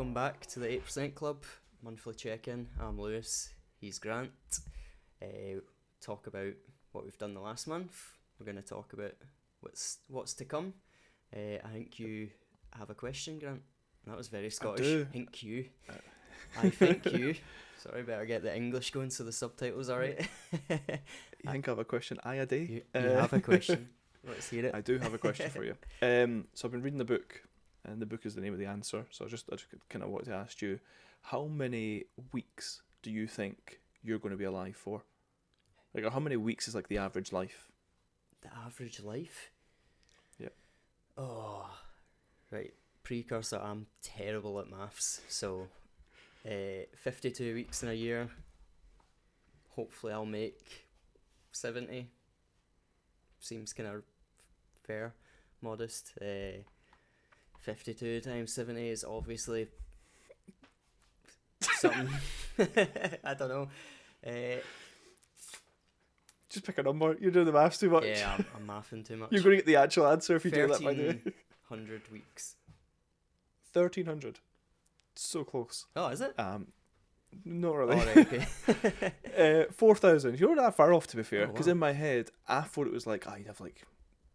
welcome back to the 8% Club monthly check-in. I'm Lewis, he's Grant. Talk about what we've done the last month. We're going to talk about what's to come. I think you have a question, Grant. That was very Scottish. I do. Think you. I think you. Sorry, better get the English going so the subtitles are right. You think I have a question? Aye, a day. You have a question. Let's hear it. I do have a question for you. So I've been reading the book, and the book is the name of the answer. So I just kind of wanted to ask you, how many weeks do you think you're going to be alive for? Like, how many weeks is like the average life? The average life? Yep. Oh, right. Precursor, I'm terrible at maths. So, 52 weeks in a year. Hopefully I'll make 70. Seems kind of fair, modest. 52 times 70 is obviously something. I don't know. Just pick a number. You're doing the maths too much. Yeah, I'm mathing too much. You're going to get the actual answer if you do that, by the way. 1,300 weeks. 1,300. So close. Oh, is it? Not really. Oh, right, okay. 4,000. You're not that far off, to be fair. Oh, Because wow. in my head, I thought it was like, you'd have like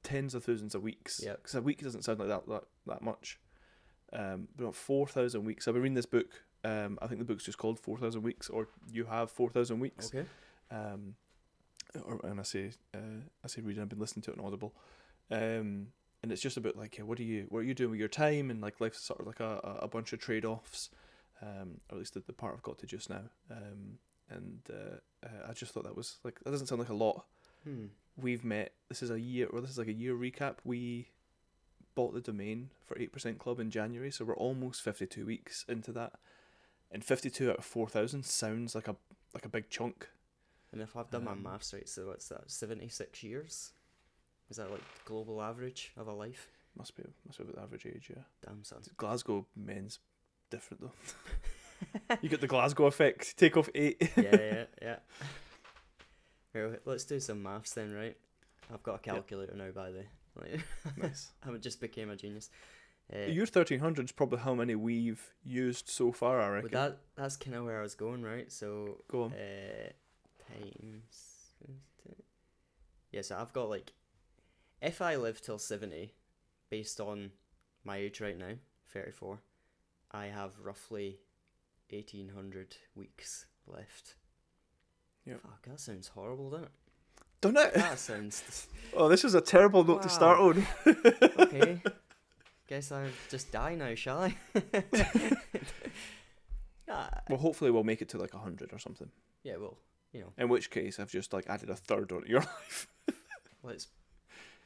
tens of thousands of weeks. Yep. Because a week doesn't sound like that much. But not 4,000 weeks. I've been reading this book. I think the book's just called 4,000 Weeks, or You Have 4,000 Weeks. Okay. And I say reading. I've been listening to it on Audible. And it's just about like, what are you doing with your time, and like life's sort of like a bunch of trade-offs, or at least the part I've got to just now. I just thought that was like, that doesn't sound like a lot. We've met. This is like a year recap. We bought the domain for 8% Club in January, so we're almost 52 weeks into that. And 52 out of 4,000 sounds like a big chunk. And if I've done my maths right, so what's that? 76 years? Is that like the global average of a life? Must be about the average age, yeah. Damn, son. Glasgow men's different though. You get the Glasgow effect. Take off 8. Yeah. Right, let's do some maths then, right? I've got a calculator now, by the way. Nice. I just became a genius. Your 1,300 is probably how many we've used so far, I reckon. But that's kind of where I was going, right? So Go on. Times. Yeah, so I've got like, if I live till 70, based on my age right now, 34, I have roughly 1,800 weeks left. Yep. Fuck, that sounds horrible, doesn't it? Don't it? That sounds... Oh, this is a terrible note to start on. Okay. Guess I'll just die now, shall I? Well, hopefully we'll make it to like 100 or something. Yeah, well, you know. In which case, I've just like added a third onto your life. Let's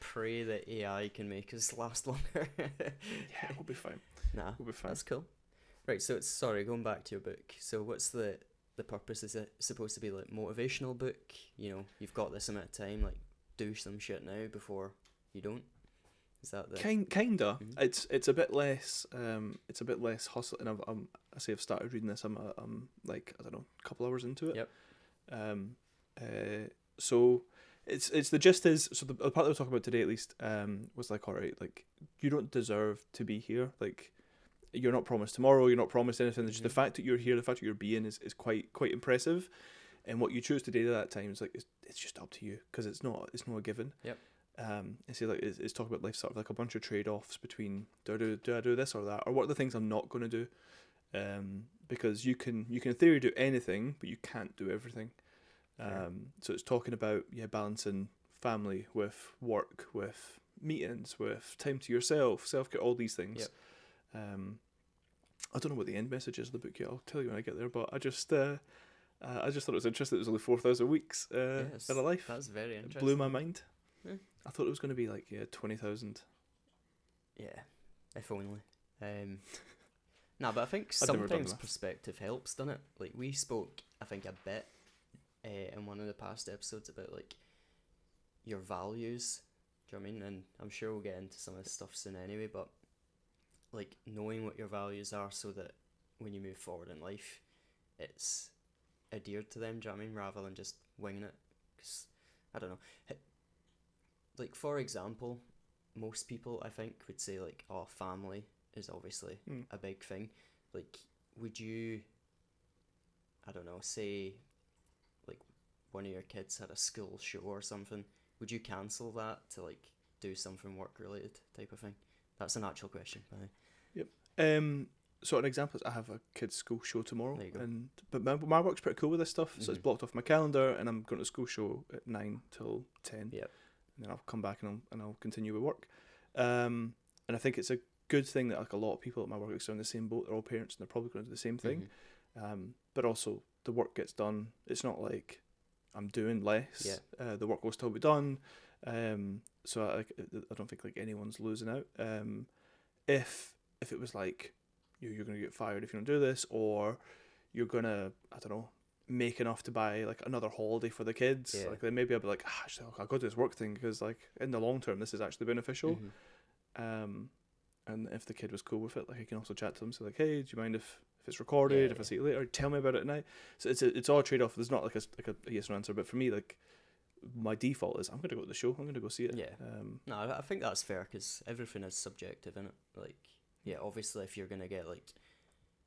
pray that AI can make us last longer. Yeah, we'll be fine. Nah, We'll be fine. that's cool. Right, so going back to your book. So what's the purpose? Is it supposed to be like motivational book? You know, you've got this amount of time, like do some shit now before you don't. Is that the Kinda. Mhm. It's a bit less. It's a bit less hustle. And I've started reading this. I'm like, I don't know, a couple hours into it. Yep. So it's the gist is, so the part that we're talking about today at least was like, all right, like you don't deserve to be here. Like you're not promised tomorrow. You're not promised anything. Just the fact that you're here, the fact that you're being is quite impressive. And what you choose to do at that time is like it's just up to you, because it's not a given. Yep. And so like it's talking about life sort of like a bunch of trade-offs between do I do this or that, or what are the things I'm not going to do, because you can in theory do anything, but you can't do everything. So it's talking about balancing family with work, with meetings, with time to yourself, self-care, all these things. Yep. I don't know what the end message is of the book yet. I'll tell you when I get there, but I just thought it was interesting. It was only 4,000 weeks Yes, in a life. that's very interesting. It blew my mind. Yeah. I thought it was going to be like 20,000. Yeah, if only. But I think I've never done sometimes that. perspective helps, doesn't it? Like we spoke, I think, a bit in one of the past episodes about like your values. Do you know what I mean? And I'm sure we'll get into some of this stuff soon anyway. But like knowing what your values are, so that when you move forward in life, it's adhered to them. Do you know what I mean? Rather than just winging it. Because I don't know. Like for example, most people I think would say like, oh, family is obviously a big thing, like, would you, I don't know, say, like, one of your kids had a school show or something, would you cancel that to, like, do something work related type of thing? That's an actual question. Yep. So an example is I have a kids' school show tomorrow, There you go. but my work's pretty cool with this stuff, so it's Mhm. blocked off my calendar, and I'm going to school show at 9 till 10. Yep. And then I'll come back and I'll continue with work. And I think it's a good thing that like a lot of people at my work are in the same boat. They're all parents and they're probably going to do the same thing. But also the work gets done. It's not like I'm doing less. Yeah. The work will still be done. So I don't think like anyone's losing out. If it was like you're going to get fired if you don't do this, or you're going to, I don't know, make enough to buy like another holiday for the kids, Yeah. like then maybe I'll be like, actually, I'll go do this work thing because like in the long term this is actually beneficial. And if the kid was cool with it, like I can also chat to them, say like, hey, do you mind if it's recorded? Yeah, if I see you later, tell me about it at night. So it's all a trade off. There's not like a yes or answer, but for me, like my default is I'm gonna go to the show. I'm gonna go see it. Yeah. No, I think that's fair because everything is subjective, isn't it? Like, yeah, obviously if you're gonna get like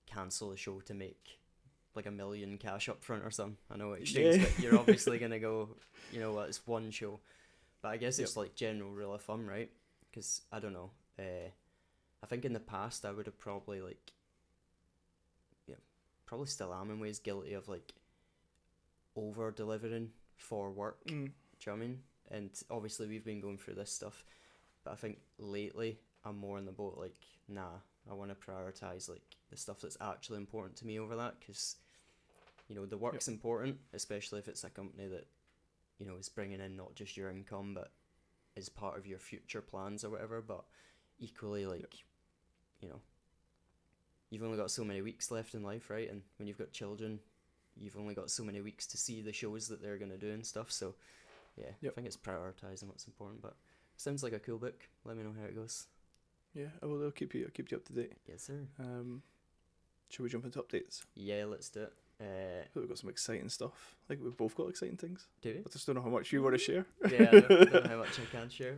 cancel the show to make like $1 million cash up front or something, I know extremes, but you're obviously gonna go, you know what, it's one show. But I guess it's like general rule of thumb, right? Because I don't know. I think in the past I would have probably like, yeah, probably still am in ways guilty of like over delivering for work. Do you know what I mean? And obviously we've been going through this stuff, but I think lately I'm more in the boat like, nah, I want to prioritize like the stuff that's actually important to me over that, because you know the work's important, especially if it's a company that, you know, is bringing in not just your income but is part of your future plans or whatever. But equally, like, you know, you've only got so many weeks left in life, right? And when you've got children, you've only got so many weeks to see the shows that they're going to do and stuff. So yeah, I think it's prioritizing what's important. But sounds like a cool book. Let me know how it goes. Yeah, I'll keep you up to date. Yes, sir. Should we jump into updates? Yeah, let's do it. We've got some exciting stuff. Like we've both got exciting things. Do we? I just don't know how much you want to share. Yeah, I don't know how much I can share.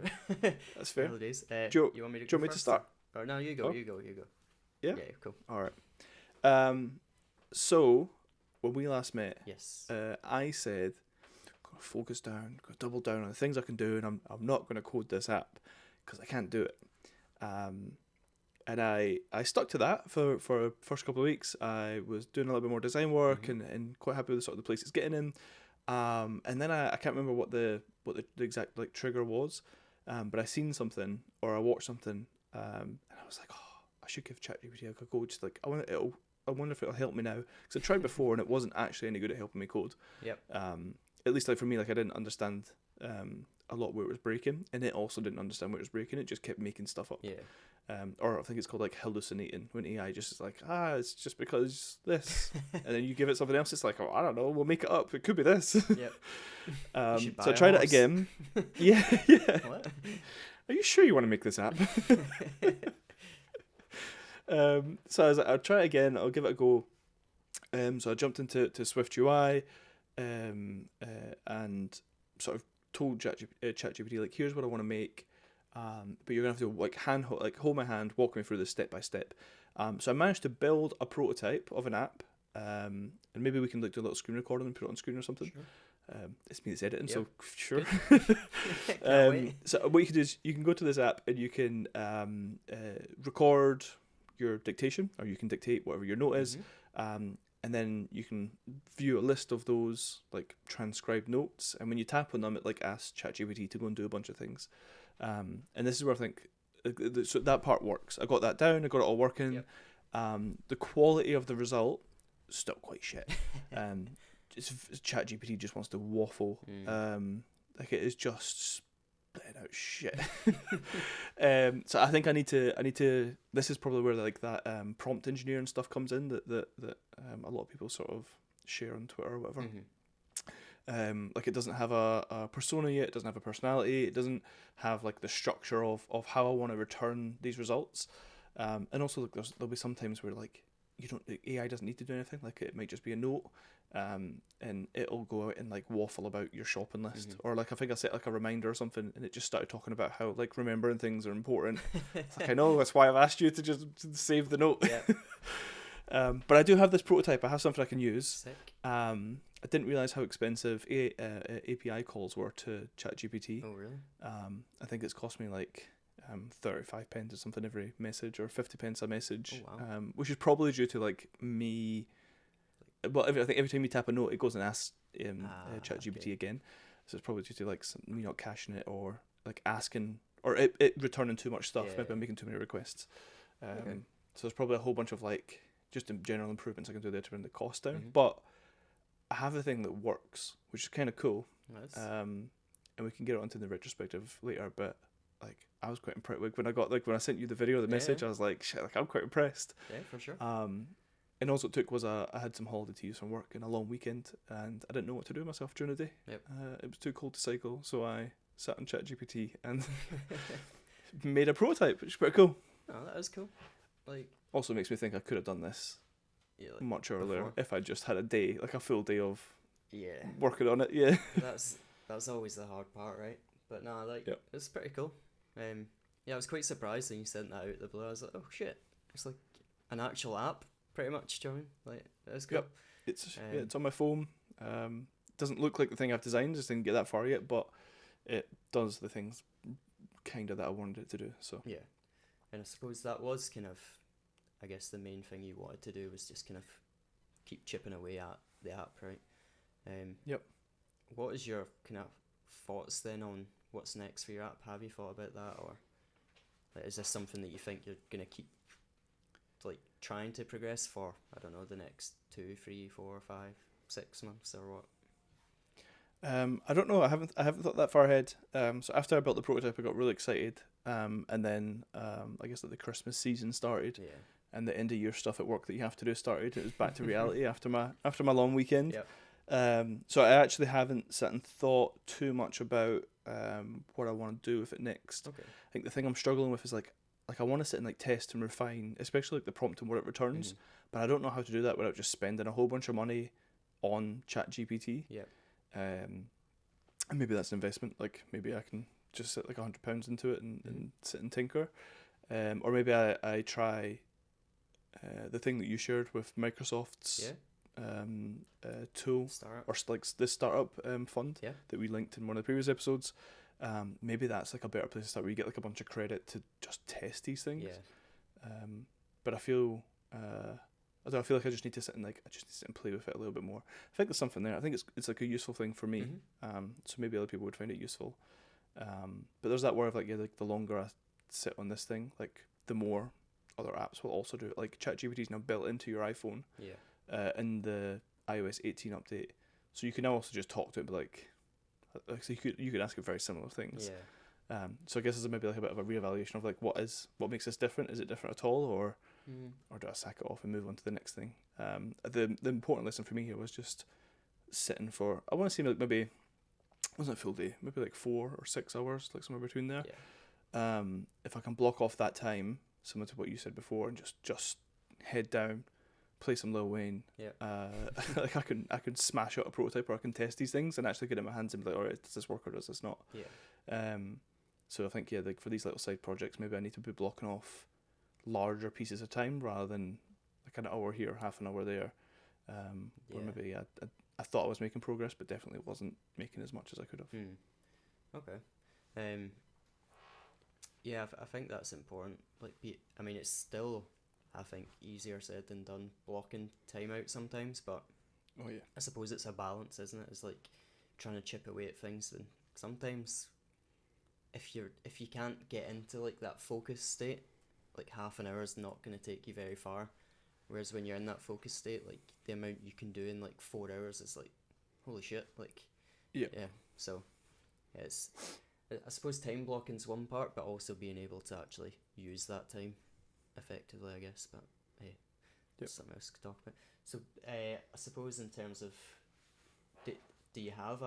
That's fair. Days. Joe, you want me to do you go want me to first? start? Or no, you go. Oh. You go. Yeah? Yeah, cool. All right. So when we last met, Yes. I said, "Gotta focus down, gotta double down on the things I can do, and I'm not gonna code this app because I can't do it." And I stuck to that for the first couple of weeks. I was doing a little bit more design work and quite happy with the sort of the place it's getting in. And then I can't remember what the exact like trigger was, but I seen something or I watched something, and I was like, oh, I should give ChatGPT a go. Just like I wonder if it'll help me now, because I tried before and it wasn't actually any good at helping me code. Yep. At least like for me, like I didn't understand a lot where it was breaking, and it also didn't understand where it was breaking. It just kept making stuff up. Yeah. Or I think it's called like hallucinating, when AI just is like, it's just because this, and then you give it something else, it's like, oh, I don't know, we'll make it up. It could be this. Yep. So I tried it again. Yeah. What? Are you sure you want to make this app? So I was like, I'll try it again. I'll give it a go. So I jumped into Swift UI, and sort of told ChatGPT like, here's what I want to make. But you're gonna have to like hold my hand, walk me through this step by step. So I managed to build a prototype of an app, and maybe we can like do a little screen recording and put it on screen or something. Sure. It's me that's editing, so sure. Can't wait. So what you can do is you can go to this app and you can record your dictation, or you can dictate whatever your note is, and then you can view a list of those like transcribed notes. And when you tap on them, it like asks ChatGPT to go and do a bunch of things. And this is where I think so that part works. I got that down. I got it all working. Yep. The quality of the result still quite shit. ChatGPT just wants to waffle. Like it is just spitting out shit. So I think I need to. This is probably where like that prompt engineering stuff comes in that a lot of people sort of share on Twitter or whatever. Like it doesn't have a persona yet, it doesn't have a personality, it doesn't have like the structure of how I want to return these results. And also like, there'll be some times where like AI doesn't need to do anything, like it might just be a note, and it'll go out and like waffle about your shopping list. Or like I think I set like a reminder or something and it just started talking about how like remembering things are important. It's like, I know, that's why I've asked you to just save the note. But I do have this prototype. I have something I can use. Sick. I didn't realize how expensive API calls were to ChatGPT. Oh really? I think it's cost me like 35 pence or something every message, or 50 pence a message. Oh, wow. Which is probably due to like me. Well, I think every time you tap a note, it goes and asks ChatGPT Okay. again. So it's probably due to like me not caching it, or like asking, or it returning too much stuff. Yeah. Maybe I'm making too many requests. Okay. So there's probably a whole bunch of like just general improvements I can do there to bring the cost down. Mhm. But I have a thing that works, which is kind of cool. Nice. And we can get onto the retrospective later. But like, I was quite impressed when I sent you the video, the message. Yeah. I was like, shit, like I'm quite impressed. Yeah, for sure. And all it took was I had some holiday to use from work and a long weekend, and I didn't know what to do with myself during the day. Yep. It was too cold to cycle, so I sat on ChatGPT and made a prototype, which is pretty cool. Oh, that is cool. Like, Also makes me think I could have done this yeah, like much earlier before. if I just had a day, like a full day of Yeah. working on it. Yeah. That's always the hard part, right? But no, like Yep. it's pretty cool. Yeah, I was quite surprised when you sent that out of the blue. I was like, oh shit, it's like an actual app, pretty much, John. Like that's cool. Yep. It's on my phone. Doesn't look like the thing I've designed. Just didn't get that far yet, but it does the things kind of that I wanted it to do. So Yeah, and I suppose that was kind of, I guess the main thing you wanted to do was just kind of keep chipping away at the app, right? Yep. What is your kind of thoughts then on what's next for your app? Have you thought about that, or like, is this something that you think you're gonna keep like trying to progress for? I don't know, the next 2, 3, 4, 5, 6 months or what? I don't know. I haven't thought that far ahead. So after I built the prototype, I got really excited. And then I guess like the Christmas season started, Yeah. and the end of year stuff at work that you have to do started. It was back to reality after my long weekend. Yep. So I actually haven't sat and thought too much about what I want to do with it next. Okay. I think the thing I'm struggling with is like I want to sit and like test and refine, especially like the prompt and what it returns. Mhm. But I don't know how to do that without just spending a whole bunch of money on ChatGPT. Yep. And maybe that's an investment. Like maybe I can just sit like £100 into it and sit and tinker. Or maybe I try the thing that you shared with Microsoft's Yeah. tool, Startup. or like this startup fund Yeah. that we linked in one of the previous episodes. Maybe that's like a better place to start, where you get like a bunch of credit to just test these things. Yeah. But I feel I don't know, I feel like I just need to sit and play with it a little bit more. I think there's something there. I think it's like a useful thing for me. Mhm. So maybe other people would find it useful. But there's that word of like, yeah, like the longer I sit on this thing, like the more other apps will also do it. Like ChatGPT is now built into your iPhone Yeah. in the iOS 18 update, so you can now also just talk to it, but like so you could ask it very similar things. Yeah. So I guess there's maybe like a bit of a reevaluation of like what makes this different. Is it different at all, or do I sack it off and move on to the next thing? The important lesson for me here was just sitting for, I want to say like maybe, it wasn't a full day, maybe like 4 or 6 hours, like somewhere between there. Yeah. If I can block off that time, similar to what you said before, and just head down, play some Lil Wayne. Yeah. Like I can smash out a prototype, or I can test these things and actually get it in my hands and be like, all right, does this work or does this not? Yeah. So I think, yeah, like for these little side projects, maybe I need to be blocking off larger pieces of time rather than like an hour here, half an hour there. Where Yeah. maybe I thought I was making progress, but definitely wasn't making as much as I could have. Okay. Yeah, I think that's important. Like, I mean, it's still, I think, easier said than done blocking time out sometimes, but Oh yeah. I suppose it's a balance, isn't it? It's like trying to chip away at things, and sometimes if you can't get into like that focus state, like half an hour is not going to take you very far. Whereas when you're in that focus state, like the amount you can do in like 4 hours is like, holy shit, like Yeah. So yeah, I suppose time blocking's one part, but also being able to actually use that time effectively, I guess. But hey, Yep. something else to talk about. So I suppose in terms of, do you have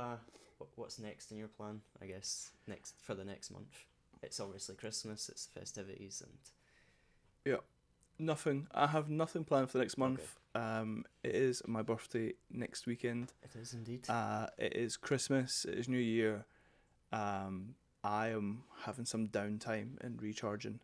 what's next in your plan? I guess next for the next month. It's obviously Christmas. It's festivities and. Nothing. I have nothing planned for the next month. It is my birthday next weekend. It is indeed. It is Christmas. It is New Year. I am having some downtime and recharging.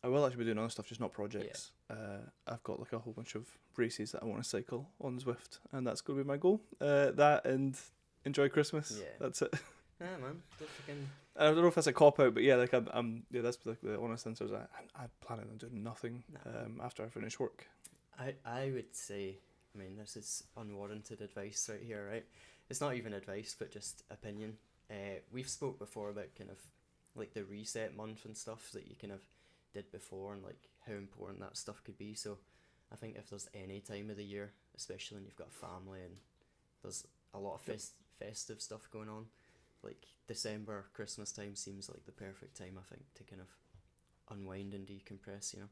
I will actually be doing other stuff, just not projects. I've got like a whole bunch of races that I want to cycle on Zwift, and that's going to be my goal. That and enjoy Christmas. Yeah. That's it. Yeah, man. Don't fucking... I don't know if that's a cop out, but yeah, like yeah, that's like the honest answer. Is I'm planning on doing nothing after I finish work. I would say, I mean, this is unwarranted advice right here, right? It's not even advice, but just opinion. We've spoke before about kind of like the reset month and stuff that you kind of did before, and like how important that stuff could be. So I think if there's any time of the year, especially when you've got a family and there's a lot of festive stuff going on, like December, Christmas time seems like the perfect time, I think, to kind of unwind and decompress, you know.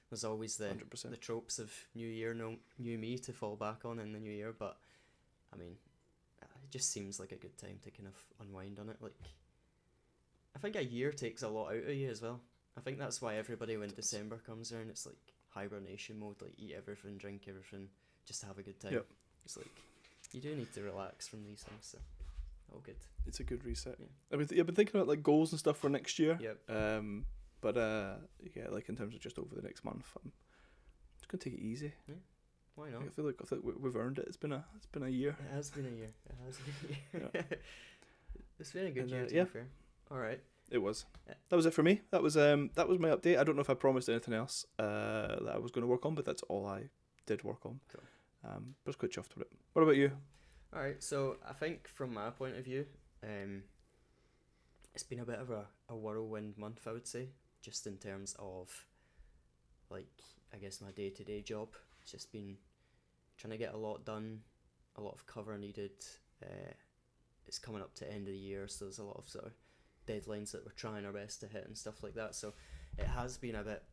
There's always the 100%. the tropes of New Year, new me to fall back on in the new year, but I mean, it just seems like a good time to kind of unwind on it. Like, I think a year takes a lot out of you as well. I think that's why everybody, when December comes around, it's like hibernation mode, like eat everything, drink everything, just have a good time. Yep. It's like, you do need to relax from these things, so all good. It's a good reset. Yeah. I've been thinking about like goals and stuff for next year. Yep. But yeah, like in terms of just over the next month, I'm just gonna take it easy. Yeah. Why not? I feel like we've earned it. It's been a year. It has been a year. It has been a year. It's been a good And, year, to yeah. be fair. All right. It was. Yeah. That was it for me. That was my update. I don't know if I promised anything else that I was going to work on, but that's all I did work on. Cool. But I was quite chuffed with it. What about you? All right. So I think from my point of view, it's been a bit of a whirlwind month, I would say, just in terms of, like, I guess my day-to-day job. It's just been trying to get a lot done, a lot of cover needed. It's coming up to end of the year, so there's a lot of sort of deadlines that we're trying our best to hit and stuff like that. So it has been a bit,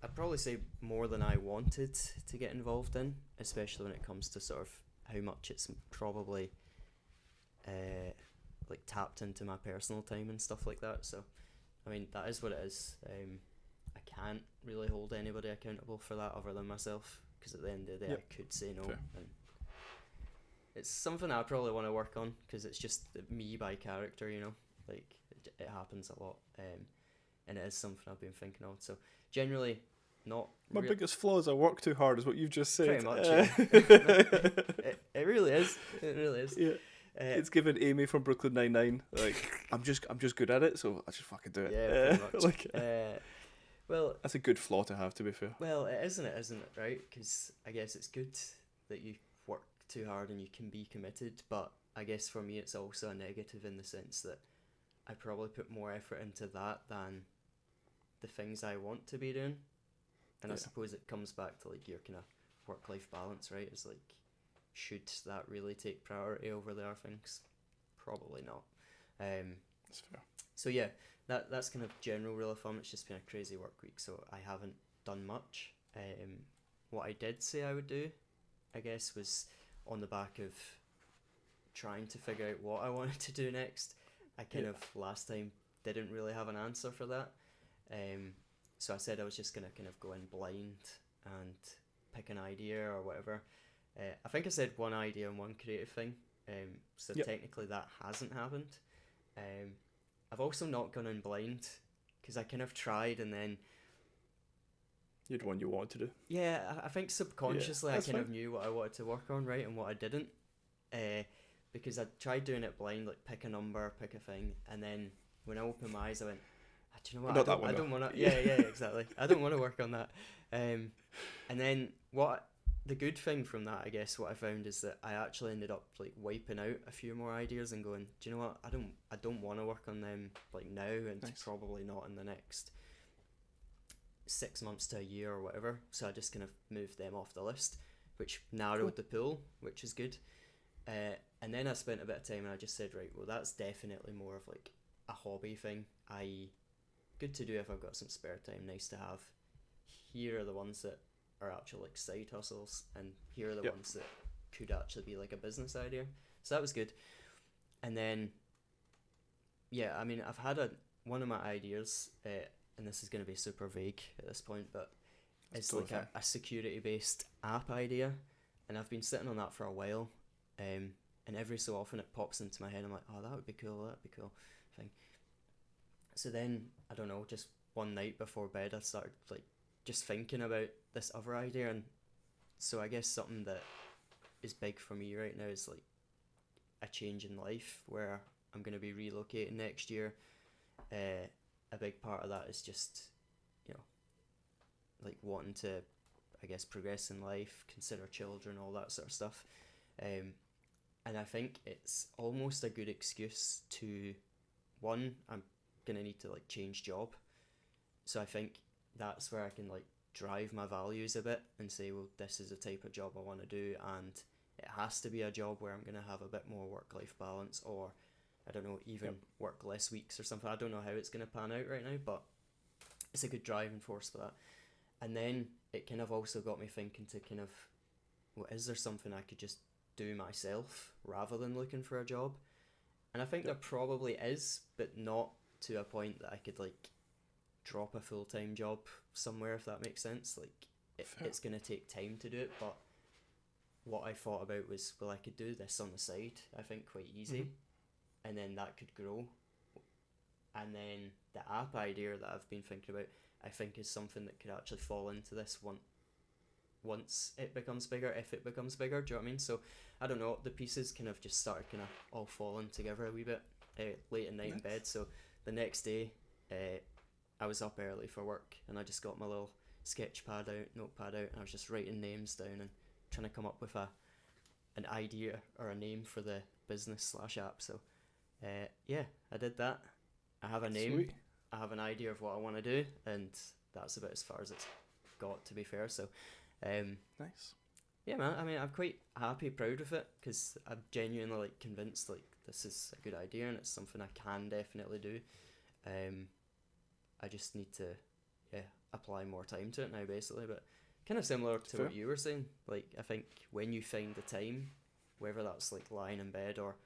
I'd probably say more than I wanted to get involved in, especially when it comes to sort of how much it's probably like tapped into my personal time and stuff like that. So I mean, that is what it is. I can't really hold anybody accountable for that other than myself, because at the end of the day, Yep. I could say no. Fair. And it's something I probably want to work on, because it's just me by character, you know. Like, it happens a lot, and it is something I've been thinking of. So generally, not My biggest flaw is I work too hard, is what you've just said. pretty much. It really is. It really is. Yeah. It's given Amy from Brooklyn Nine-Nine. Like, I'm just good at it, so I just fucking do it. Yeah, pretty much. Like, well, that's a good flaw to have, to be fair. well, it isn't it, right? Because I guess it's good that you work too hard and you can be committed, but I guess for me it's also a negative in the sense that I probably put more effort into that than the things I want to be doing. And I Yeah. suppose it comes back to like your kind of work-life balance, right? It's like, should that really take priority over the other things? Probably not. That's fair. So yeah, that's kind of general rule of thumb. It's just been a crazy work week, so I haven't done much. What I did say I would do, I guess, was on the back of trying to figure out what I wanted to do next. I kind of last time didn't really have an answer for that. So I said I was just gonna kind of go in blind and pick an idea or whatever. I think I said one idea and one creative thing. So Yep. technically that hasn't happened. I've also not gone in blind, because I kind of tried and then You had one you wanted to do. I think subconsciously I that's kind of fine. knew what I wanted to work on, right, and what I didn't. Because I tried doing it blind, like pick a number, pick a thing, and then when I opened my eyes I went, do you know what, Not that one, I though. don't want to, yeah, exactly. I don't want to work on that. And then the good thing from that, I guess, what I found is that I actually ended up like wiping out a few more ideas and going, do you know what, I don't want to work on them like now, and Nice. probably not in the next 6 months to a year or whatever. So I just kind of moved them off the list, which narrowed the pool, which is good. And then I spent a bit of time and I just said, right, well, that's definitely more of like a hobby thing, i.e. good to do if I've got some spare time, nice to have. Here are the ones that are actual like side hustles, and here are the Yep. ones that could actually be like a business idea. So that was good. And then, yeah, I mean, I've had one of my ideas, and this is going to be super vague at this point, but That's it's totally like a security-based app idea, and I've been sitting on that for a while, and every so often it pops into my head. I'm like, oh, that would be cool, thing. So then, I don't know, just one night before bed, I started like just thinking about this other idea, and so I guess something that is big for me right now is like a change in life where I'm gonna be relocating next year. A big part of that is just, you know, like wanting to, I guess, progress in life, consider children, all that sort of stuff. Um, and I think it's almost a good excuse to, one, I'm gonna need to like change job. So I think that's where I can like drive my values a bit and say, well, this is the type of job I want to do, and it has to be a job where I'm gonna have a bit more work life balance, or I don't know, even work less weeks or something. I don't know how it's gonna pan out right now, but it's a good driving force for that. And then it kind of also got me thinking to kind of, well, is there something I could just do myself rather than looking for a job? And I think there probably is, but not to a point that I could like drop a full time job somewhere, if that makes sense. Like it's gonna take time to do it, but what I thought about was, well, I could do this on the side. I think quite easy, and then that could grow. And then the app idea that I've been thinking about, I think is something that could actually fall into this one once it becomes bigger, if it becomes bigger. Do you know what I mean? So I don't know. The pieces kind of just started kind of all falling together a wee bit late at night in bed. So the next day, I was up early for work, and I just got my little sketch pad out, notepad out, and I was just writing names down and trying to come up with an idea or a name for the business / app. So yeah, I did that. I have a name. Sweet. I have an idea of what I want to do, and that's about as far as it's got, to be fair. So Nice. yeah, man, I mean, I'm quite happy, proud of it, because I'm genuinely like convinced like this is a good idea and it's something I can definitely do. I just need to apply more time to it now, basically. But kind of similar to Fair. what you were saying, like I think when you find the time, whether that's like lying in bed or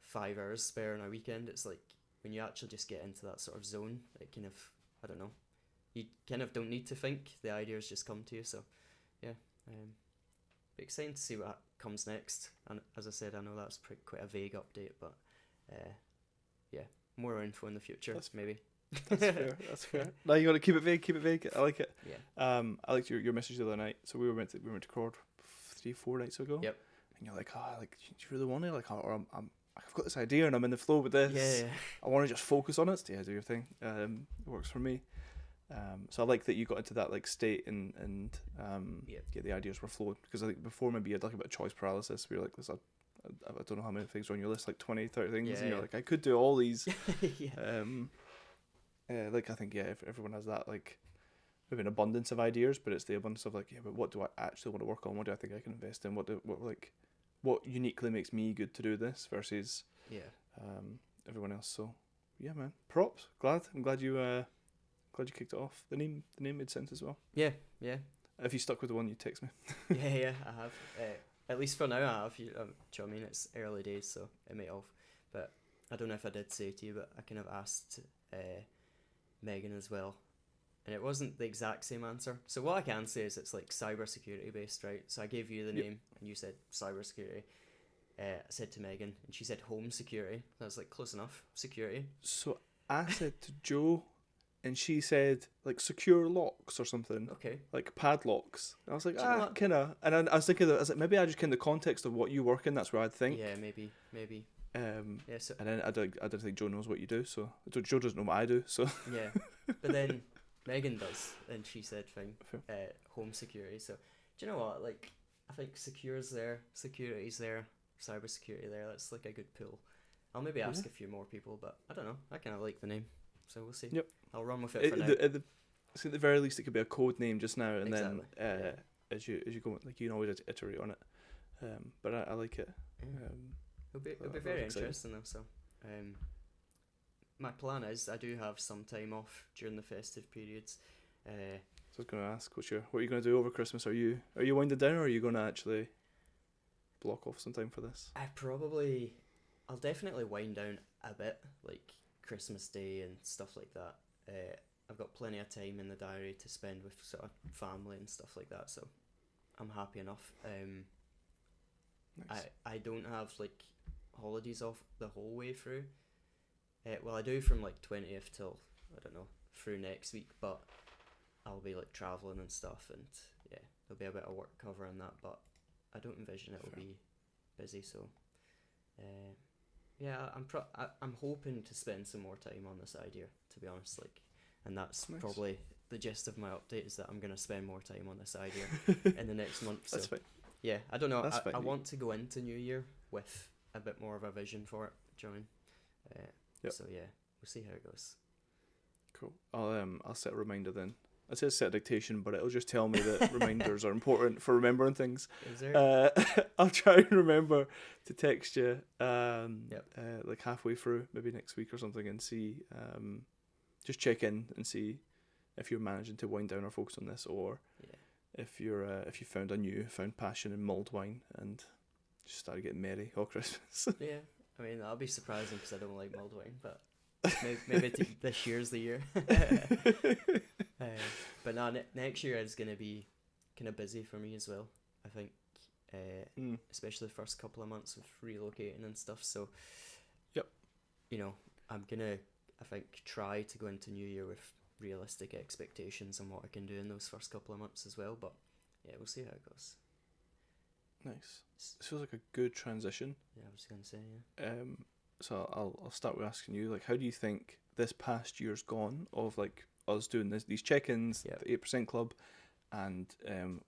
5 hours spare on a weekend, it's like when you actually just get into that sort of zone, it kind of, I don't know, you kind of don't need to think, the ideas just come to you. So yeah, be exciting to see what comes next. And as I said, I know that's quite a vague update, but yeah, more info in the future, maybe. That's fair. That's fair. Now you got to keep it vague. Keep it vague. I like it. Yeah. I liked your message the other night. So we were meant to record 3-4 nights ago. Yep. And you're like, like, do you really want to? Like, or I've got this idea and I'm in the flow with this. Yeah. I want to just focus on it. So yeah, do your thing. It works for me. So I like that you got into that like state and get the ideas were flowing, because I think before maybe you had like a bit of choice paralysis. We were like, I don't know how many things are on your list, like 20, 30 things, and you're like, I could do all these. Like I think if everyone has that, like maybe an abundance of ideas, but it's the abundance of like, but what do I actually want to work on? What do I think I can invest in? What uniquely makes me good to do this versus everyone else. So yeah, man, props. I'm glad you kicked it off. The name made sense as well. Yeah. If you stuck with the one, you text me. yeah, I have. At least for now, I have. Do you know what I mean? It's early days, so it may have. But I don't know if I did say to you, but I kind of asked Megan as well, and it wasn't the exact same answer. So what I can say is it's like cybersecurity based, right? So I gave you the name, and you said cybersecurity. I said to Megan, and she said home security. I was like, close enough, security. So I said to Joe, and she said like secure locks or something. Okay. Like padlocks. And I was like, what? kind of. And I was thinking, I was like, maybe I just kind of the context of what you work in. That's where I'd think. Yeah, maybe. Yeah. So. And then I don't think Joe knows what you do, so Joe doesn't know what I do. So. Yeah, but then Megan does, and she said home security. So do you know what? Like, I think security's there, cybersecurity there. That's like a good pool. I'll maybe ask a few more people, but I don't know. I kind of like the name, so we'll see. Yep. I'll run with it for now. So at the very least, it could be a code name just now, and Exactly. then as you go, like you can always iterate on it. But I like it. It'll be very interesting though. So, my plan is I do have some time off during the festive periods. So I was going to ask, what are you going to do over Christmas? Are you winding down, or are you going to actually block off some time for this? I'll definitely wind down a bit, like Christmas Day and stuff like that. I've got plenty of time in the diary to spend with sort of family and stuff like that, so I'm happy enough. Nice. I don't have like holidays off the whole way through. Well, I do from like 20th till, I don't know, through next week, but I'll be like traveling and stuff, and yeah, there'll be a bit of work covering that, but I don't envision it'll Fair. be busy. So, uh, yeah, I'm hoping to spend some more time on this idea, to be honest. Like, and that's Nice. probably the gist of my update, is that I'm gonna spend more time on this idea in the next month. So That's fine. yeah, I don't know. That's fine, I mate. want to go into New Year with a bit more of a vision for it. Do you know what I mean? Yep. So yeah, we'll see how it goes. Cool. I'll set a reminder then. I said set a dictation, but it'll just tell me that reminders are important for remembering things. Is there? I'll try and remember to text you Yep. like halfway through, maybe next week or something, and see just check in and see if you're managing to wind down or focus on this, or Yeah. if you found passion in mulled wine and just started getting merry all Christmas. Yeah. I mean, that'll be surprising because I don't like mulled wine, but maybe this year's the year. But no, next year is gonna be kind of busy for me as well. I think, especially the first couple of months with relocating and stuff. So, Yep. you know, I'm gonna, I think, try to go into New Year with realistic expectations on what I can do in those first couple of months as well. But yeah, we'll see how it goes. Nice. This feels like a good transition. Yeah, I was gonna say, yeah. So I'll start with asking you, like, how do you think this past year's gone of like us doing these check-ins, Yep. the 8% Club, and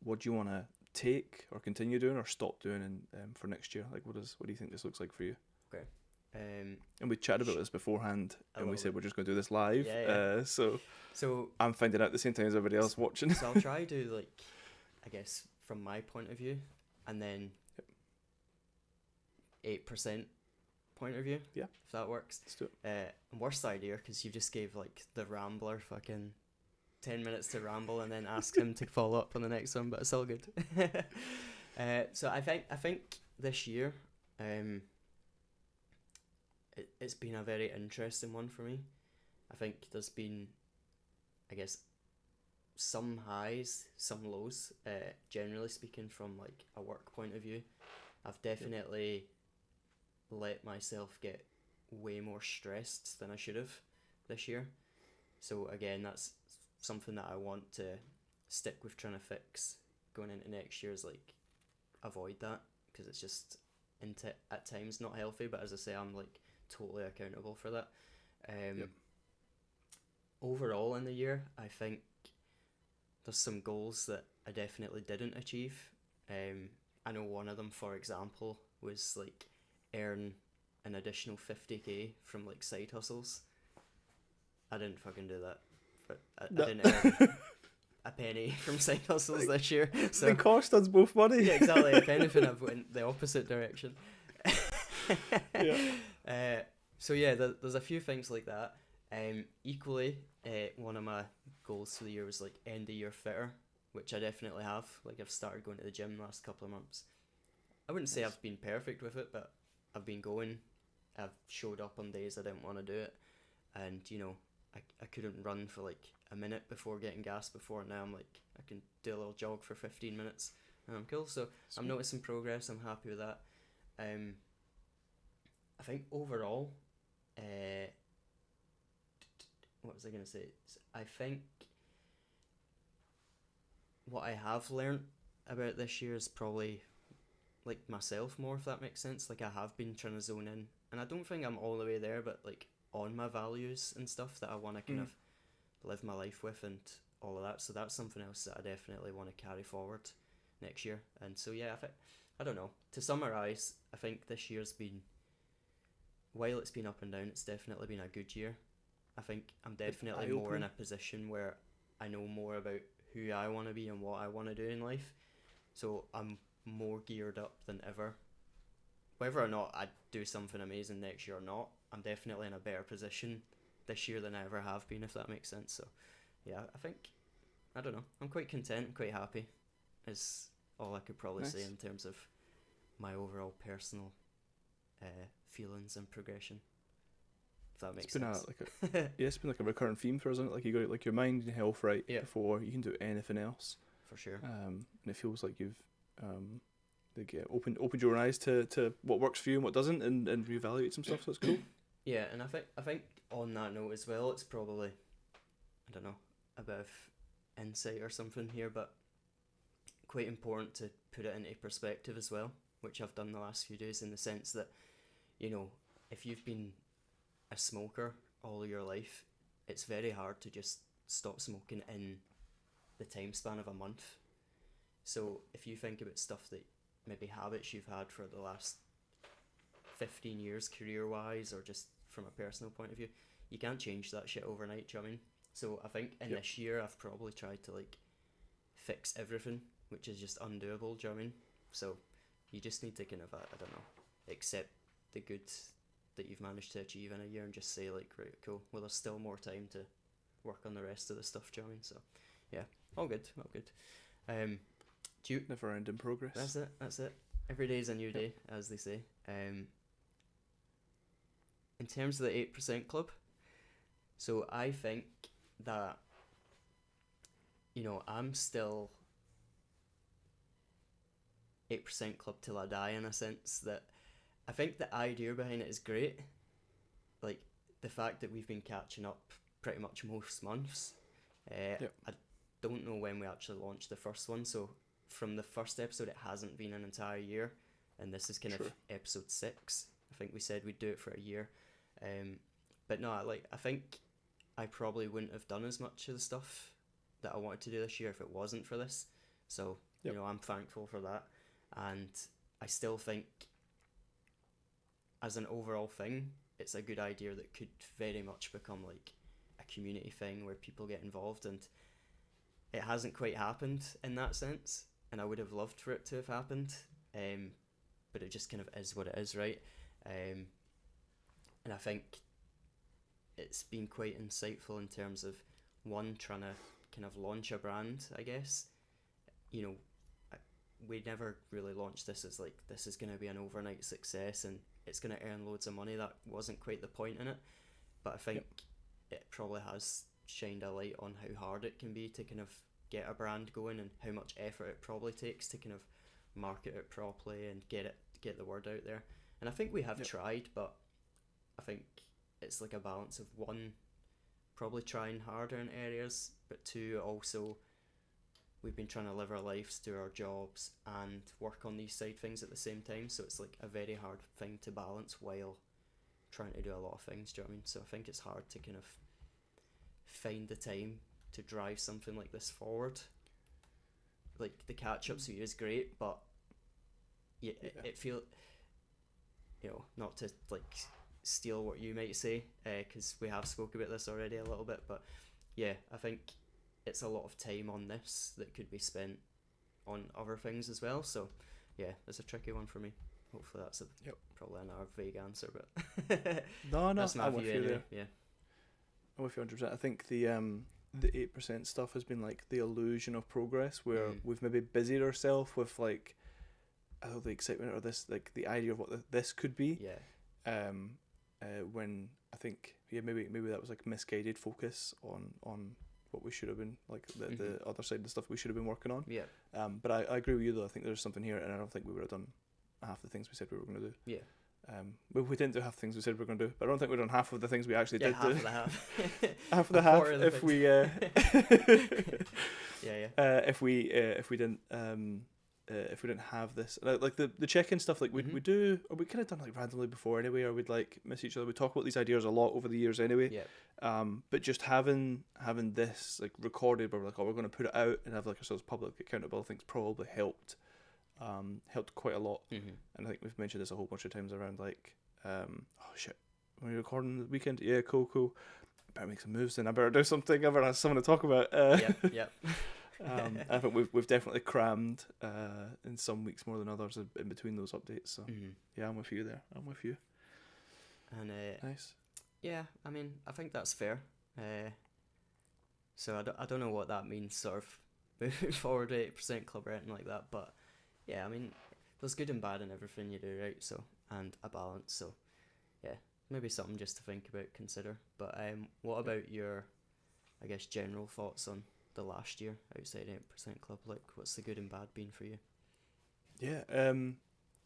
what do you want to take or continue doing or stop doing for next year? Like, what do you think this looks like for you? And we chatted about this beforehand, I and we love said it. we're just going to do this live. Yeah. So So I'm finding out at the same time as everybody else watching. So I'll try to, like, I guess from my point of view, and then 8% point of view. Yeah. If that works. Let's do it. Worst idea, because you just gave like the Rambler fucking 10 minutes to ramble and then ask him to follow up on the next one, but it's all good. So I think this year, it's been a very interesting one for me. I think there's been, I guess, some highs, some lows. Generally speaking, from like a work point of view, I've definitely let myself get way more stressed than I should have this year. So again, that's something that I want to stick with trying to fix going into next year, is like avoid that, because it's just at times not healthy. But as I say, I'm like totally accountable for that. Overall in the year, I think there's some goals that I definitely didn't achieve. I know one of them, for example, was like earn an additional 50k from like side hustles. I didn't fucking do that, but I didn't earn a penny from side hustles this year. So They cost us both money. yeah, exactly. If anything, I've went the opposite direction. Yeah. So yeah, there's a few things like that. Equally, one of my goals for the year was like end the year fitter, which I definitely have. Like, I've started going to the gym the last couple of months. I wouldn't say I've been perfect with it, but I've been going. I've showed up on days I didn't want to do it, and you know, I couldn't run for like a minute before getting gas before. Now I'm like, I can do a little jog for 15 minutes and I'm cool. So I'm noticing progress. I'm happy with that. I think overall, what was I going to say? I think what I have learned about this year is probably like myself more, if that makes sense. Like, I have been trying to zone in, and I don't think I'm all the way there, but like on my values and stuff that I want to kind of live my life with and all of that. So that's something else that I definitely want to carry forward next year. And so yeah, I don't know, to summarize, I think this year's been, while it's been up and down, it's definitely been a good year. I think I'm definitely more in a position where I know more about who I want to be and what I want to do in life. So I'm more geared up than ever. Whether or not I do something amazing next year or not, I'm definitely in a better position this year than I ever have been, if that makes sense. So yeah, I think, I don't know, I'm quite content, quite happy, is all I could probably say in terms of my overall personal feelings and progression. If that makes sense. It's been like a recurrent theme for us, isn't it? Like, you got like your mind and health right before you can do anything else. For sure. And it feels like you've opened your eyes to what works for you and what doesn't, and reevaluate some stuff. So it's cool. Yeah, and I think on that note as well, it's probably I don't know, a bit of insight or something here, but quite important to put it into perspective as well, which I've done the last few days, in the sense that, you know, if you've been a smoker all your life, it's very hard to just stop smoking in the time span of a month. So if you think about stuff that maybe habits you've had for the last 15 years career wise, or just from a personal point of view, you can't change that shit overnight, do you know what I mean? So I think in this year I've probably tried to like fix everything, which is just undoable, do you know what I mean? So you just need to kind of, I don't know, accept the good that you've managed to achieve in a year and just say like, right, cool, well there's still more time to work on the rest of the stuff, do you know what I mean? So yeah, all good, all good. Do you, Never ending progress. that's it. Every day's a new day, as they say. In terms of the 8% club, so I think that, you know, I'm still 8% club till I die, in a sense that I think the idea behind it is great. Like the fact that we've been catching up pretty much most months. I don't know when we actually launched the first one, so from the first episode it hasn't been an entire year, and this is kind of episode 6. I think we said we'd do it for a year. But no, like I think I probably wouldn't have done as much of the stuff that I wanted to do this year if it wasn't for this. So, you know, I'm thankful for that. And I still think as an overall thing, it's a good idea that could very much become like a community thing where people get involved, and it hasn't quite happened in that sense, and I would have loved for it to have happened, but it just kind of is what it is, right? And I think it's been quite insightful in terms of, one, trying to kind of launch a brand, I guess. You know, we never really launched this as like, this is going to be an overnight success and it's going to earn loads of money. That wasn't quite the point in it, but I think it probably has shined a light on how hard it can be to kind of get a brand going, and how much effort it probably takes to kind of market it properly and get the word out there. And I think we have tried, but I think it's like a balance of, one, probably trying harder in areas, but two, also we've been trying to live our lives, do our jobs, and work on these side things at the same time. So it's like a very hard thing to balance while trying to do a lot of things, do you know what I mean? So I think it's hard to kind of find the time to drive something like this forward. Like the catch-up suite is great, but it feel, you know, not to like steal what you might say, because we have spoke about this already a little bit, but yeah, I think it's a lot of time on this that could be spent on other things as well. So yeah, it's a tricky one for me. Hopefully that's probably another vague answer, but no, that's my I'm with view you anyway. there. Yeah, I'm with you 100%. I think the 8% stuff has been like the illusion of progress, where we've maybe busied ourselves with like, I don't know, the excitement or this, like the idea of what this could be. Yeah. When I think maybe that was like misguided focus on what we should have been, like the other side of the stuff we should have been working on. Yeah. But I agree with you though. I think there's something here, and I don't think we would have done half the things we said we were going to do. Yeah. We didn't do half the things we said we were going to do, but I don't think we've done half of the things we actually did half do. of the half. Half of the half if we if we didn't have this, like the check-in stuff, like we do, or we could have done like randomly before anyway, or we'd like miss each other. We talk about these ideas a lot over the years anyway. Yeah. But just having this like recorded, where we're like, oh, we're going to put it out and have like ourselves public accountable things, probably helped quite a lot. And I think we've mentioned this a whole bunch of times around like, oh shit, we're recording the weekend. Yeah, cool. I better make some moves, and I better do something. I better have someone to talk about. Yep. I think we've definitely crammed in some weeks more than others in between those updates. So yeah, I'm with you there. I'm with you. And nice. Yeah, I mean, I think that's fair. So I don't know what that means, sort of moving forward, 8% club or anything like that. But yeah, I mean, there's good and bad in everything you do, right? So, and a balance. So yeah, maybe something just to think about, consider. But what about your, I guess, general thoughts on the last year outside 8% club? Like, what's the good and bad been for you? Yeah,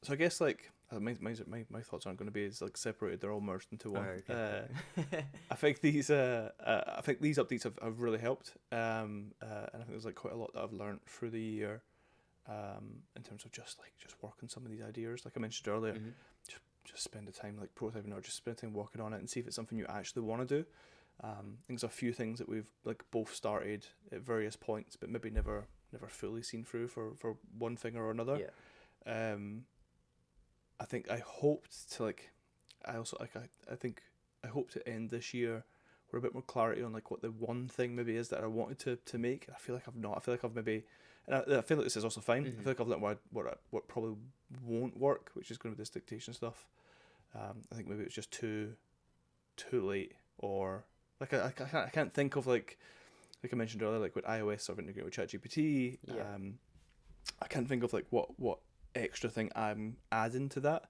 so I guess like my thoughts aren't going to be as like separated. They're all merged into one. Alright, okay. I think these updates have really helped. And I think there's like quite a lot that I've learned through the year. In terms of just working some of these ideas, like I mentioned earlier, Mhm. just spend the time like prototyping or just spend time working on it and see if it's something you actually want to do. I think there's a few things that we've like both started at various points, but maybe never fully seen through for one thing or another. Yeah. I think I hoped to like, I also like I think I hope to end this year with a bit more clarity on like what the one thing maybe is that I wanted to make. I feel like I've not. I feel like I've maybe, and I feel like this is also fine. I feel like I've learned what probably won't work, which is going to be this dictation stuff. I think maybe it was just too late, or like I can't think of like I mentioned earlier, like with iOS sort of integrating with ChatGPT. Yeah. I can't think of like what extra thing I'm adding to that.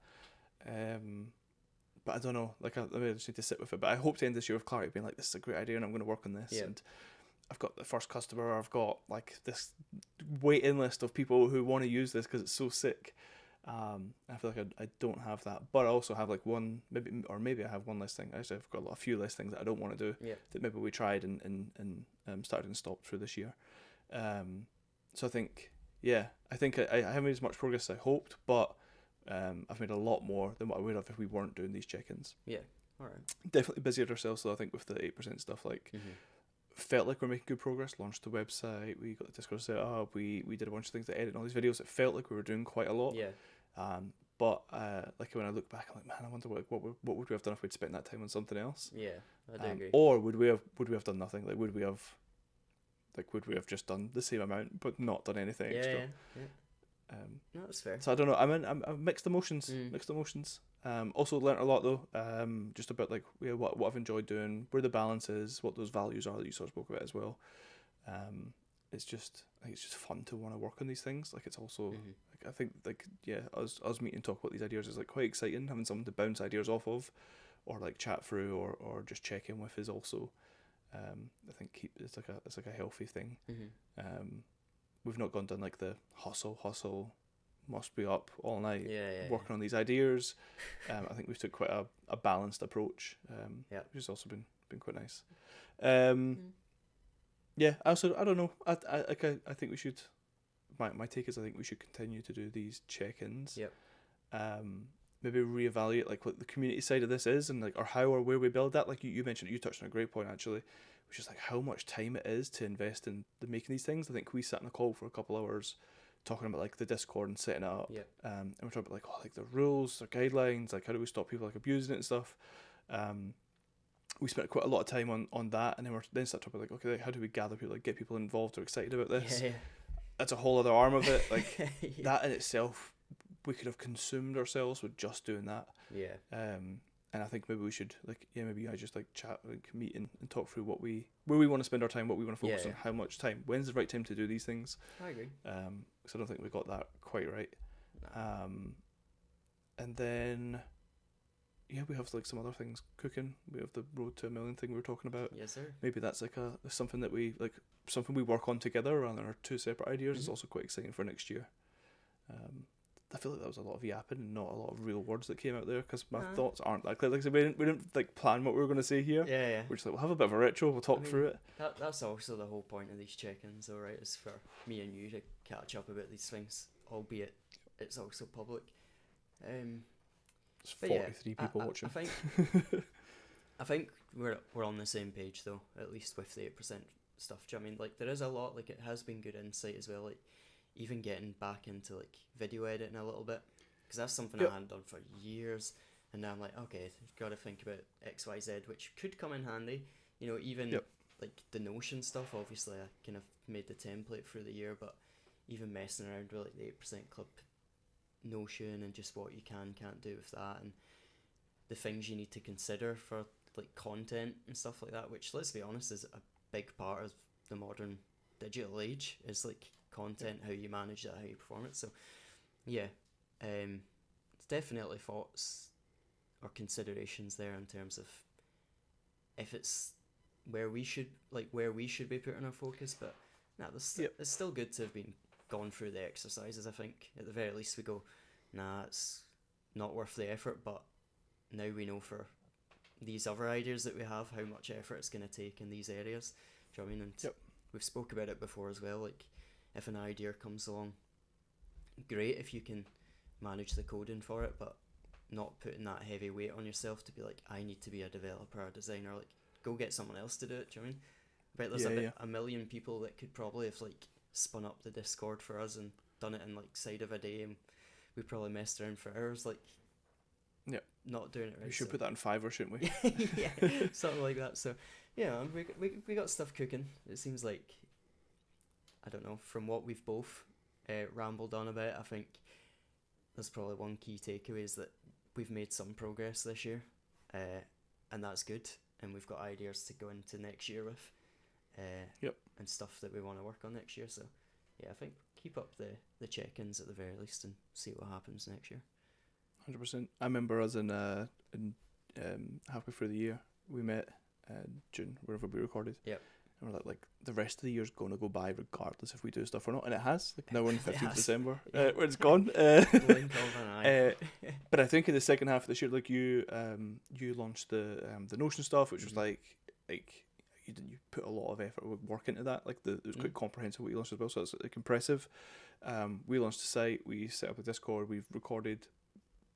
But I don't know. Like I just need to sit with it. But I hope to end this year with clarity, being like, this is a great idea, and I'm going to work on this. Yeah. And I've got the first customer. I've got like this waiting list of people who want to use this because it's so sick. I feel like I don't have that, but I also have like one maybe I have one less thing. Actually, I've got a few less things that I don't want to do. Yeah. That maybe we tried and started and stopped through this year. So I think I haven't made as much progress as I hoped, but I've made a lot more than what I would have if we weren't doing these check-ins. Yeah. All right. Definitely busied ourselves, though. I think with the 8% stuff, like felt like we're making good progress. Launched the website, we got the Discord set up, we did a bunch of things to edit all these videos. It felt like we were doing quite a lot. Yeah. But like when I look back, I'm like, man, I wonder what would we have done if we'd spent that time on something else? Yeah, I do agree. Or would we have done nothing? Like would we have just done the same amount but not done anything extra? Yeah. No, that's fair. So I don't know. I'm mixed emotions. Mixed emotions. Also learnt a lot though. Just about like what I've enjoyed doing, where the balance is, what those values are that you sort of spoke about as well. I think it's just fun to want to work on these things. Like it's also like I think like us meeting and talk about these ideas is like quite exciting. Having someone to bounce ideas off of, or like chat through, or just check in with is also. I think it's like a healthy thing. We've not gone down like the hustle, must be up all night working on these ideas. I think we've took quite a balanced approach, which has also been quite nice. Yeah, I don't know. I think we should. My take is I think we should continue to do these check-ins. Yep. Maybe reevaluate like what the community side of this is and like or how or where we build that. Like you mentioned, you touched on a great point actually, which is like how much time it is to invest in making these things. I think we sat in a call for a couple hours talking about like the Discord and setting it up. Yep. And we're talking about like the rules, the guidelines, like how do we stop people like abusing it and stuff. We spent quite a lot of time on that, and then we're start talking about like, okay, like, how do we gather people, like get people involved or excited about this? Yeah. That's a whole other arm of it. Like that in itself, we could have consumed ourselves with just doing that. Yeah. And I think maybe we should maybe I just like chat, like meet and talk through where we want to spend our time, what we want to focus on, how much time, when's the right time to do these things. I agree. Because I don't think we got that quite right. No. And then we have like some other things cooking. We have the Road to a Million thing we were talking about. Yes, sir. Maybe that's like something that we like, something we work on together rather than our two separate ideas. Is also quite exciting for next year. I feel like that was a lot of yapping and not a lot of real words that came out there because my thoughts aren't that clear. Like I said, we didn't like plan what we were going to say here. Yeah. We're just like, we'll have a bit of a retro, we'll talk through it. That's also the whole point of these check-ins, though, right? Is for me and you to catch up about these things, albeit it's also public. There's 43 people watching. I think we're on the same page though, at least with the 8% stuff. Do you know what I mean? Like there is a lot. Like it has been good insight as well. Like even getting back into like video editing a little bit, because that's something I hadn't done for years, and now I'm like, okay, got to think about X, Y, Z, which could come in handy. You know, even like the Notion stuff. Obviously, I kind of made the template through the year, but even messing around with like the 8% Club Notion and just what you can't do with that, and the things you need to consider for like content and stuff like that, which let's be honest is a big part of the modern digital age, is like content, how you manage that, how you perform it. So it's definitely thoughts or considerations there in terms of if it's where we should be putting our focus. But it's still good to have been gone through the exercises. I think at the very least we go, nah, not worth the effort, but now we know for these other ideas that we have how much effort it's going to take in these areas. Do you know what I mean? And Yep. we've spoke about it before as well. Like, if an idea comes along, great if you can manage the coding for it, but not putting that heavy weight on yourself to be like, I need to be a developer or a designer. Like, go get someone else to do it. Do you know what I mean? I bet there's a million people that could probably have like spun up the Discord for us and done it in like side of a day, and we probably messed around for hours, like, not doing it right. We should put that in Fiverr, shouldn't we? Yeah, something like that. So yeah, we got stuff cooking. It seems like, I don't know, from what we've both rambled on about, I think there's probably one key takeaway is that we've made some progress this year, and that's good. And we've got ideas to go into next year with, and stuff that we want to work on next year. So yeah, I think keep up the check-ins at the very least and see what happens next year. 100%. I remember us in halfway through the year, we met June, wherever we recorded. Yep. And we're like the rest of the year's going to go by regardless if we do stuff or not. And it has. Like, now we're on the 15th of December, where it's gone. Blink of an eye. But I think in the second half of this year, like you launched the Notion stuff, which was like you put a lot of effort, work into that. Like it was quite comprehensive what you launched as well, so it's like impressive. We launched the site, we set up the Discord, we've recorded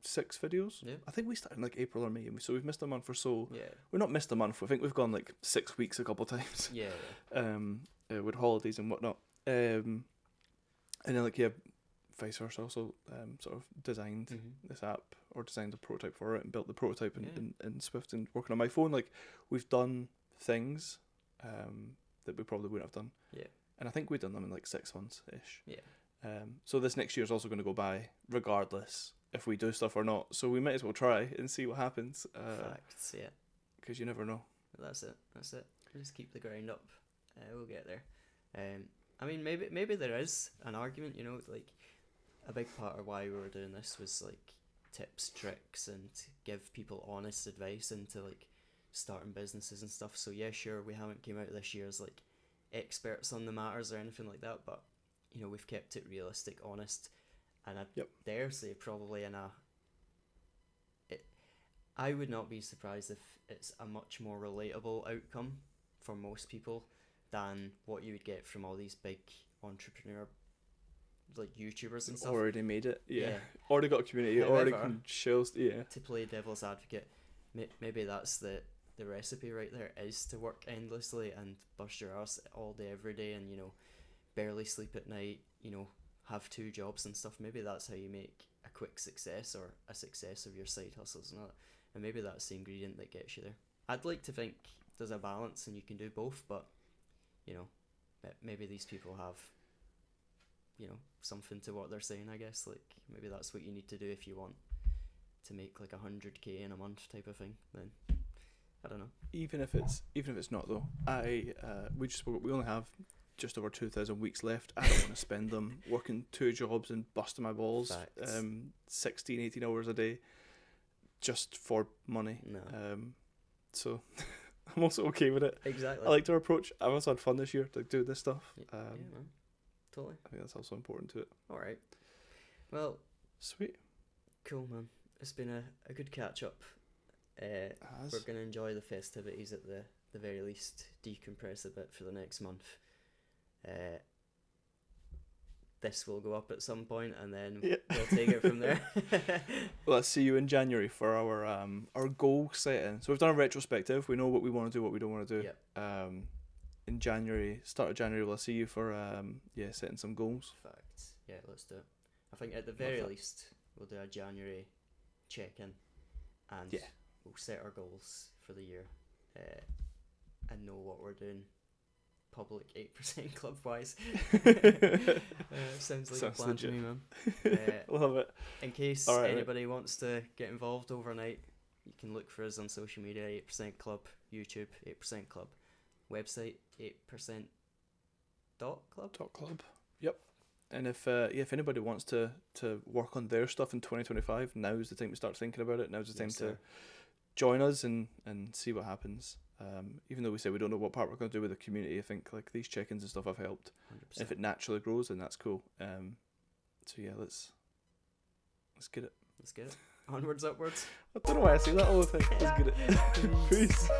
6 videos. Yeah. I think we started in like April or May, so we've missed a month or so. Yeah. We're not missed a month. I think we've gone like 6 weeks a couple of times. Yeah. With holidays and whatnot. And then like vice versa. Also, sort of designed this app or designed a prototype for it and built the prototype in Swift and working on my phone. Like we've done things that we probably wouldn't have done. Yeah. And I think we've done them in like 6 months ish. Yeah. So this next year is also going to go by regardless if we do stuff or not. So we might as well try and see what happens. Facts, yeah. Because you never know. That's it. Just keep the grind up. We'll get there. I mean, maybe there is an argument, you know, like a big part of why we were doing this was like tips, tricks, and to give people honest advice into like starting businesses and stuff. So yeah, sure, we haven't came out this year as like experts on the matters or anything like that, but you know, we've kept it realistic, honest, and I dare say probably I would not be surprised if it's a much more relatable outcome for most people than what you would get from all these big entrepreneur like YouTubers and stuff. Already made it, yeah. Already got a community. However, already can show, yeah. To play devil's advocate, maybe that's the recipe right there, is to work endlessly and bust your ass all day every day, and you know, barely sleep at night, you know, have 2 jobs and stuff. Maybe that's how you make a quick success or a success of your side hustles and all that. And maybe that's the ingredient that gets you there. I'd like to think there's a balance and you can do both, but you know, maybe these people have, you know, something to what they're saying, I guess. Like maybe that's what you need to do if you want to make like 100k in a month type of thing. Then I don't know. Even if it's not though, we only have just over 2,000 weeks left. I don't want to spend them working 2 jobs and busting my balls, 16, 18 hours a day just for money. No. So I'm also okay with it. Exactly. I liked our approach. I've also had fun this year to do this stuff. Yeah, man. Totally. I think that's also important to it. All right. Well, sweet. Cool, man. It's been a good catch up. We're gonna enjoy the festivities at the very least. Decompress a bit for the next month. This will go up at some point, and then we'll take it from there. Well, let's see you in January for our goal setting. So we've done a retrospective. We know what we want to do, what we don't want to do. Yep. In January, start of January, we'll see you for setting some goals. Facts. Yeah, let's do it. I think at the very least we'll do a January check-in, and we'll set our goals for the year, and know what we're doing. Public 8% club wise. Sounds like a plan to me, man. Love it. In case anybody wants to get involved overnight, you can look for us on social media. 8% Club, YouTube 8% Club, website 8% .club. Yep. And if anybody wants to work on their stuff in 2025, now's the time to start thinking about it. Now's the time to join us and see what happens. Even though we say we don't know what part we're going to do with the community, I think like these check-ins and stuff have helped. 100%. If it naturally grows, then that's cool. So yeah, let's get it. Let's get it. Onwards, upwards. I don't know why I say that all the time. Let's get it. Peace.